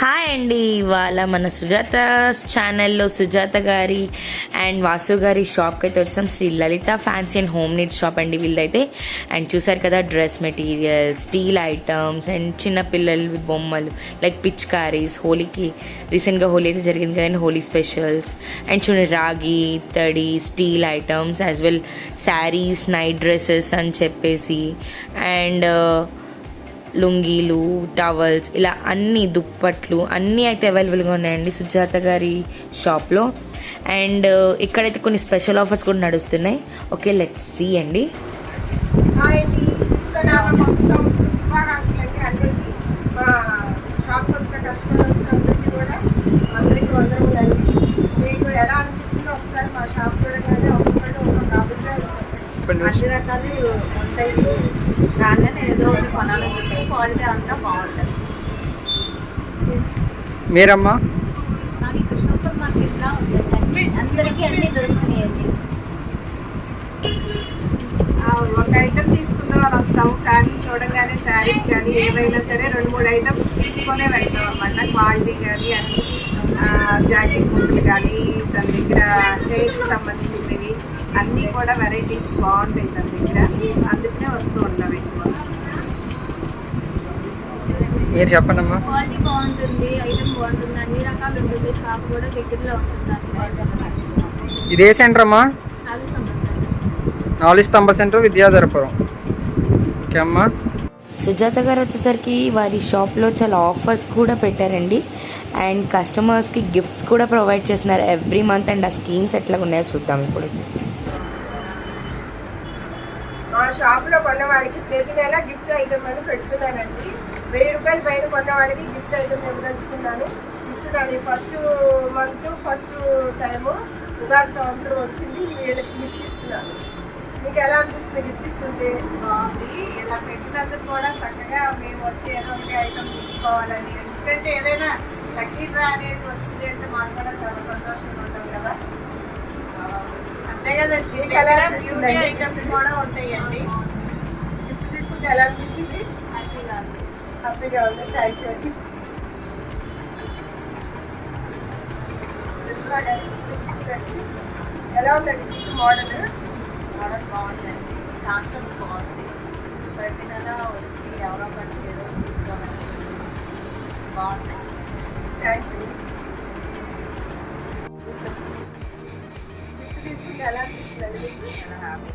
Hi అండి, ఇవాళ మన సుజాత ఛానల్లో సుజాత గారి అండ్ వాసు గారి షాప్కి అయితే వచ్చాం. Shri Lalitha fancy and home need shop అండి వీళ్ళైతే. అండ్ చూసారు కదా, dress materials, steel items and చిన్నపిల్లలు బొమ్మలు లైక్ పిచ్కారీస్. హోలీకి రీసెంట్గా హోలీ అయితే జరిగింది కదండి, హోలీ స్పెషల్స్. అండ్ చూడండి, రాగి తడి steel items as well saris, night dresses అని చెప్పేసి, అండ్ లుంగీలు, టవల్స్, ఇలా అన్ని దుప్పట్లు అన్నీ అయితే అవైలబుల్గా ఉన్నాయండి సుజాత గారి షాప్లో. అండ్ ఇక్కడైతే కొన్ని స్పెషల్ ఆఫర్స్ కూడా నడుస్తున్నాయి. ఓకే, లెట్స్ సీ అండి. అన్ని రకాలు ఉంటాయి. రాగానే ఏదో ఒకటి కొనాలని చూస్తే క్వాలిటీ అంతా బాగుంటుంది. మీరమ్మా నాకు ఇక్కడ సూపర్ మార్కెట్లా ఉంటుంది, అందరికీ అన్నీ దొరుకుతున్నాయండి. ఒక ఐటమ్ తీసుకుందాం అని వస్తాము, కానీ చూడంగానే శారీస్ కానీ ఏవైనా సరే 2-3 ఐటమ్స్ తీసుకొనే వెళ్తాం అన్నమాట. క్వాలిటీ కానీ అన్ని జాకెట్ ముక్కలు కానీ తన దగ్గర హెయిర్కి సంబంధించినవి అన్నీ కూడా వెరైటీస్ బాగుంటాయి తన దగ్గర, అందుకనే వస్తూ ఉంటాం ఎక్కువ. మీరు చెప్పండి అమ్మా. క్వాలిటీ బాగుంటుంది, ఐటమ్ బాగుంటుంది, అన్ని రకాలు ఉంటుంది. షాప్ కూడా దగ్గరలో ఉంటుంది. ఇదే సెంటర్ అమ్మా? 4 స్తంభ సెంటర్, విద్యాధరపురం. ఓకే అమ్మా. సుజాత గారు వచ్చేసరికి వారి షాప్లో చాలా ఆఫర్స్ కూడా పెట్టారండి. అండ్ కస్టమర్స్కి గిఫ్ట్స్ కూడా ప్రొవైడ్ చేస్తున్నారు ఎవ్రీ మంత్. అండ్ ఆ స్కీమ్స్ ఎట్లా ఉన్నాయో చూద్దాం ఇప్పుడు. మా షాప్లో కొన్న వాళ్ళకి ప్రతి నెల గిఫ్ట్ ఐటమ్ అని పెడుతున్నానండి. 1000 రూపాయల పైన కొన్న వాళ్ళకి గిఫ్ట్ ఐటమ్ ఇస్తున్నాను. First month first time Ugadi సంవత్సరం వచ్చింది, వీళ్ళకి గిఫ్ట్ ఇస్తున్నాను. మీకు ఎలా అనిపిస్తుంది గిఫ్ట్ ఇస్తుంది? బాగుంది. ఇలా పెట్టినందుకు కూడా చక్కగా మేము వచ్చి ఏదో ఒకటి ఐటమ్ తీసుకోవాలని, ఎందుకంటే ఏదైనా లక్కీ డ్రా అనేది వచ్చింది అంటే మాకు కూడా చాలా సంతోషంగా ఉంటాం కదా. అంతే కదండి. బ్యూటీ ఐటమ్స్ కూడా ఉంటాయండి. గిఫ్ట్ తీసుకుంటే ఎలా అనిపించింది? హ్యాపీగా ఉంది. థ్యాంక్ యూ అండి. ఎలా ఉందండి గిఫ్ట్ మోడల్? మోడల్ బాగుందండి, కాన్సెప్ట్ బాగుంది. ప్రతి నెల వచ్చి ఎవరో ఒకటి ఏదో తీసుకోవాలని బాగుంది. Thank you. గిఫ్ట్ తీసుకుంటే ఎలా అనిపిస్తుందండి మీకు? హ్యాపీ.